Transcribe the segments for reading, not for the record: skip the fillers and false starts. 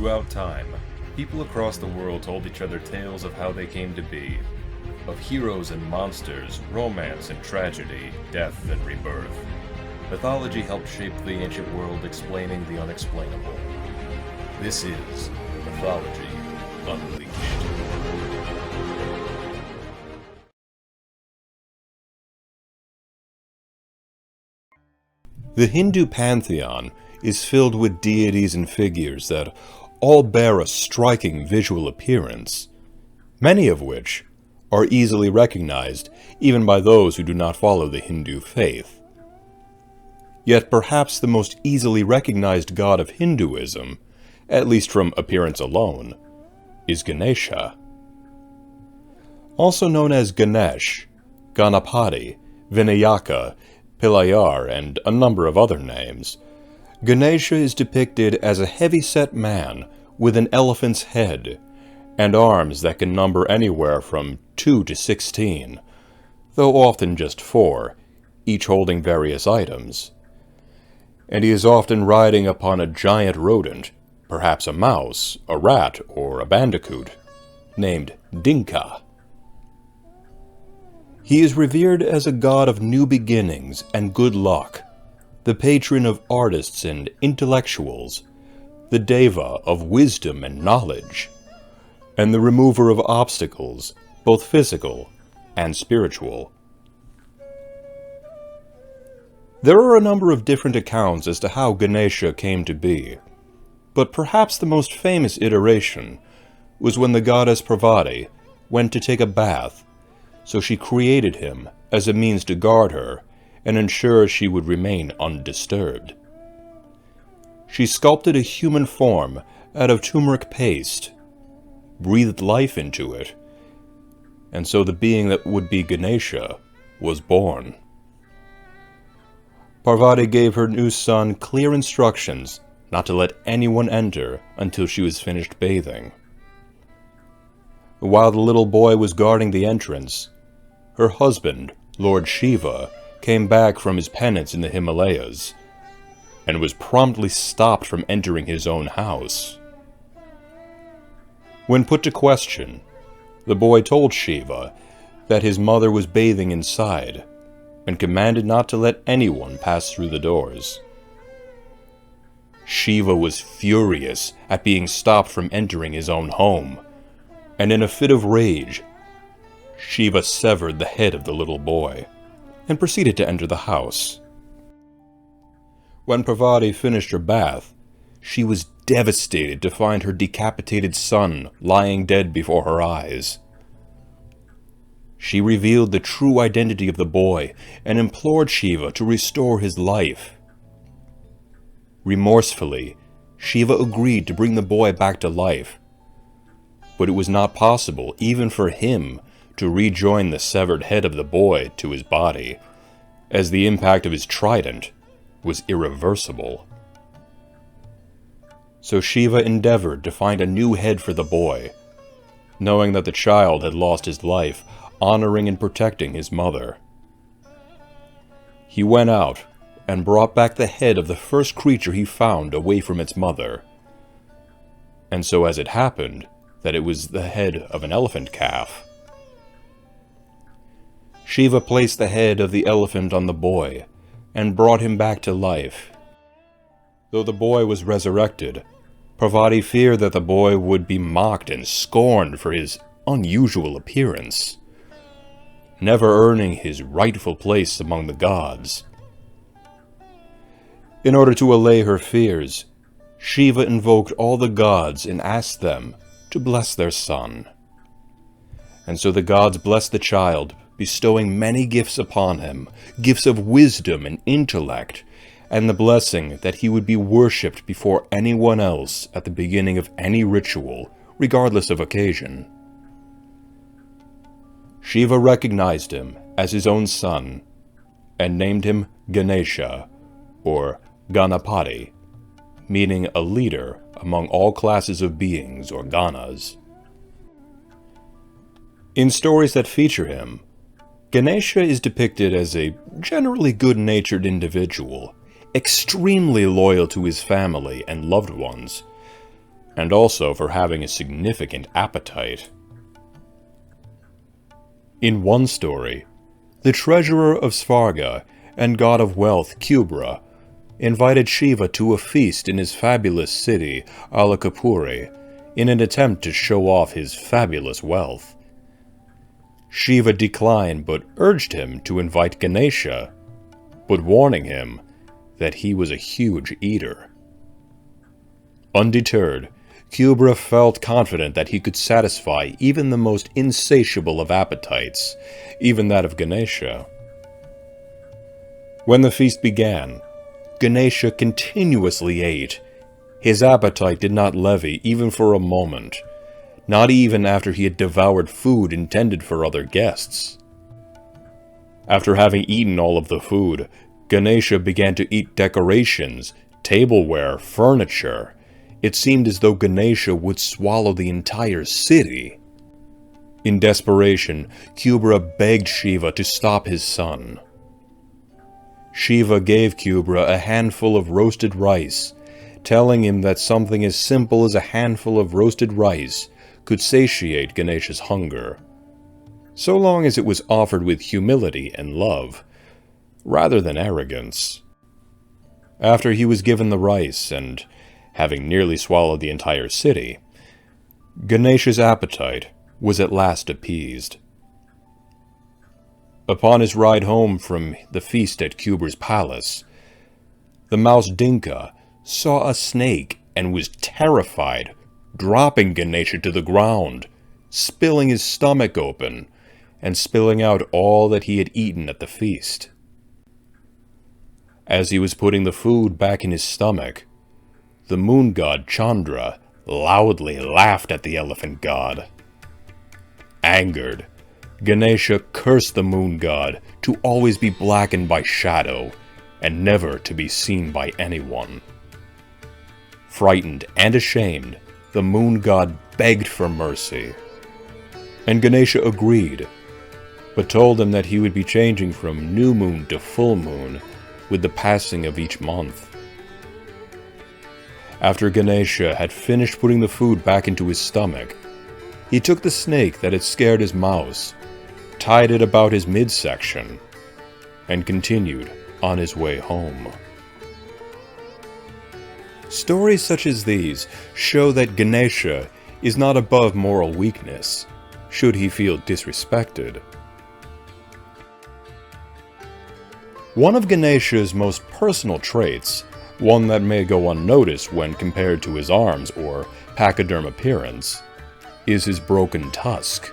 Throughout time, people across the world told each other tales of how they came to be, of heroes and monsters, romance and tragedy, death and rebirth. Mythology helped shape the ancient world, explaining the unexplainable. This is Mythology Unleashed. The Hindu pantheon is filled with deities and figures that all bear a striking visual appearance, many of which are easily recognized even by those who do not follow the Hindu faith. Yet perhaps the most easily recognized god of Hinduism, at least from appearance alone, is Ganesha. Also known as Ganesh, Ganapati, Vinayaka, Pilayar, and a number of other names, Ganesha is depicted as a heavy-set man with an elephant's head and arms that can number anywhere from 2 to 16, though often just 4, each holding various items. And he is often riding upon a giant rodent, perhaps a mouse, a rat, or a bandicoot, named Dinka. He is revered as a god of new beginnings and good luck, the patron of artists and intellectuals, the deva of wisdom and knowledge, and the remover of obstacles, both physical and spiritual. There are a number of different accounts as to how Ganesha came to be, but perhaps the most famous iteration was when the goddess Parvati went to take a bath, so she created him as a means to guard her and ensure she would remain undisturbed. She sculpted a human form out of turmeric paste, breathed life into it, and so the being that would be Ganesha was born. Parvati gave her new son clear instructions not to let anyone enter until she was finished bathing. While the little boy was guarding the entrance, her husband, Lord Shiva, came back from his penance in the Himalayas and was promptly stopped from entering his own house. When put to question, the boy told Shiva that his mother was bathing inside and commanded not to let anyone pass through the doors. Shiva was furious at being stopped from entering his own home, and in a fit of rage, Shiva severed the head of the little boy and proceeded to enter the house. When Parvati finished her bath, she was devastated to find her decapitated son lying dead before her eyes. She revealed the true identity of the boy and implored Shiva to restore his life. Remorsefully, Shiva agreed to bring the boy back to life, but it was not possible even for him to rejoin the severed head of the boy to his body, as the impact of his trident was irreversible. So Shiva endeavored to find a new head for the boy, knowing that the child had lost his life honoring and protecting his mother. He went out and brought back the head of the first creature he found away from its mother, and so as it happened that it was the head of an elephant calf. Shiva placed the head of the elephant on the boy and brought him back to life. Though the boy was resurrected, Parvati feared that the boy would be mocked and scorned for his unusual appearance, never earning his rightful place among the gods. In order to allay her fears, Shiva invoked all the gods and asked them to bless their son. And so the gods blessed the child, bestowing many gifts upon him, gifts of wisdom and intellect, and the blessing that he would be worshipped before anyone else at the beginning of any ritual, regardless of occasion. Shiva recognized him as his own son, and named him Ganesha, or Ganapati, meaning a leader among all classes of beings, or ganas. In stories that feature him, Ganesha is depicted as a generally good-natured individual, extremely loyal to his family and loved ones, and also for having a significant appetite. In one story, the treasurer of Svarga and god of wealth Kubra invited Shiva to a feast in his fabulous city, Alakapuri, in an attempt to show off his fabulous wealth. Shiva declined but urged him to invite Ganesha, but warning him that he was a huge eater. Undeterred, Kubra felt confident that he could satisfy even the most insatiable of appetites, even that of Ganesha. When the feast began, Ganesha continuously ate. His appetite did not levy even for a moment, not even after he had devoured food intended for other guests. After having eaten all of the food, Ganesha began to eat decorations, tableware, furniture. It seemed as though Ganesha would swallow the entire city. In desperation, Kubra begged Shiva to stop his son. Shiva gave Kubra a handful of roasted rice, telling him that something as simple as a handful of roasted rice could satiate Ganesha's hunger, so long as it was offered with humility and love, rather than arrogance. After he was given the rice, and having nearly swallowed the entire city, Ganesha's appetite was at last appeased. Upon his ride home from the feast at Kubra's palace, the mouse Dinka saw a snake and was terrified, dropping Ganesha to the ground, spilling his stomach open, and spilling out all that he had eaten at the feast. As he was putting the food back in his stomach, the moon god Chandra loudly laughed at the elephant god. Angered, Ganesha cursed the moon god to always be blackened by shadow and never to be seen by anyone. Frightened and ashamed, the moon god begged for mercy, and Ganesha agreed, but told him that he would be changing from new moon to full moon with the passing of each month. After Ganesha had finished putting the food back into his stomach, he took the snake that had scared his mouse, tied it about his midsection, and continued on his way home. Stories such as these show that Ganesha is not above moral weakness, should he feel disrespected. One of Ganesha's most personal traits, one that may go unnoticed when compared to his arms or pachyderm appearance, is his broken tusk.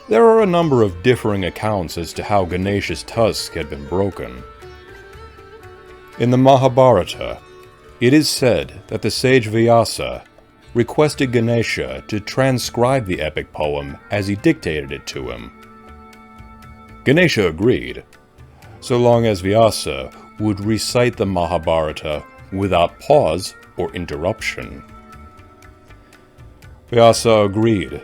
There are a number of differing accounts as to how Ganesha's tusk had been broken. In the Mahabharata, it is said that the sage Vyasa requested Ganesha to transcribe the epic poem as he dictated it to him. Ganesha agreed, so long as Vyasa would recite the Mahabharata without pause or interruption. Vyasa agreed,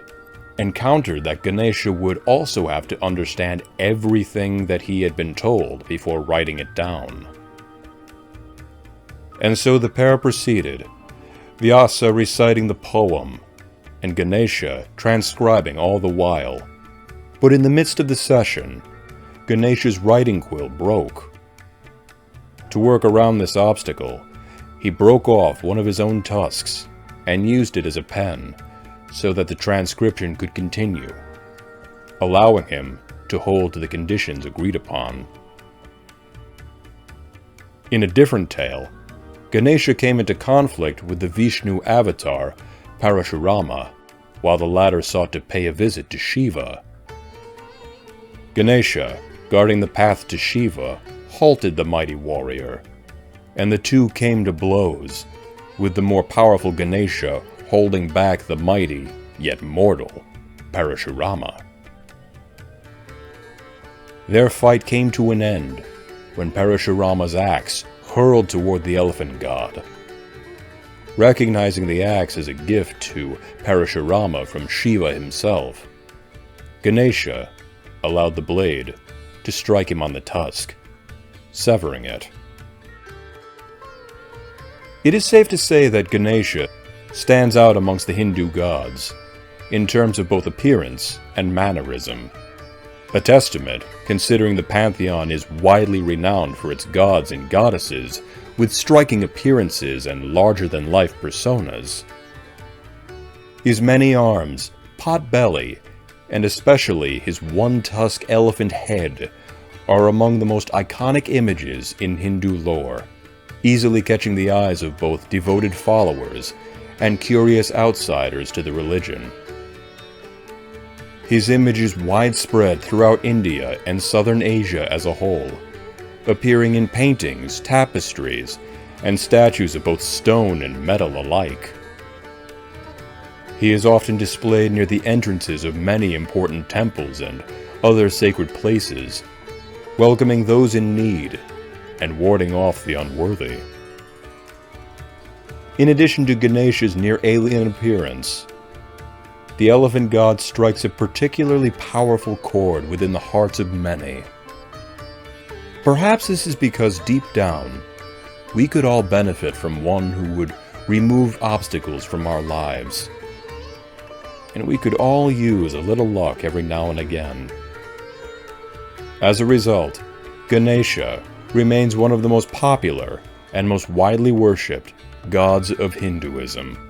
and countered that Ganesha would also have to understand everything that he had been told before writing it down. And so the pair proceeded, Vyasa reciting the poem, and Ganesha transcribing all the while. But in the midst of the session, Ganesha's writing quill broke. To work around this obstacle, he broke off one of his own tusks and used it as a pen so that the transcription could continue, allowing him to hold to the conditions agreed upon. In a different tale, Ganesha came into conflict with the Vishnu avatar, Parashurama, while the latter sought to pay a visit to Shiva. Ganesha, guarding the path to Shiva, halted the mighty warrior, and the two came to blows, with the more powerful Ganesha holding back the mighty, yet mortal, Parashurama. Their fight came to an end when Parashurama's axe hurled toward the elephant god. Recognizing the axe as a gift to Parashurama from Shiva himself, Ganesha allowed the blade to strike him on the tusk, severing it. It is safe to say that Ganesha stands out amongst the Hindu gods, in terms of both appearance and mannerism. A testament, considering the pantheon is widely renowned for its gods and goddesses with striking appearances and larger-than-life personas. His many arms, pot belly, and especially his one-tusk elephant head are among the most iconic images in Hindu lore, easily catching the eyes of both devoted followers and curious outsiders to the religion. His image is widespread throughout India and southern Asia as a whole, appearing in paintings, tapestries, and statues of both stone and metal alike. He is often displayed near the entrances of many important temples and other sacred places, welcoming those in need and warding off the unworthy. In addition to Ganesha's near-alien appearance, the elephant god strikes a particularly powerful chord within the hearts of many. Perhaps this is because deep down, we could all benefit from one who would remove obstacles from our lives. And we could all use a little luck every now and again. As a result, Ganesha remains one of the most popular and most widely worshipped gods of Hinduism.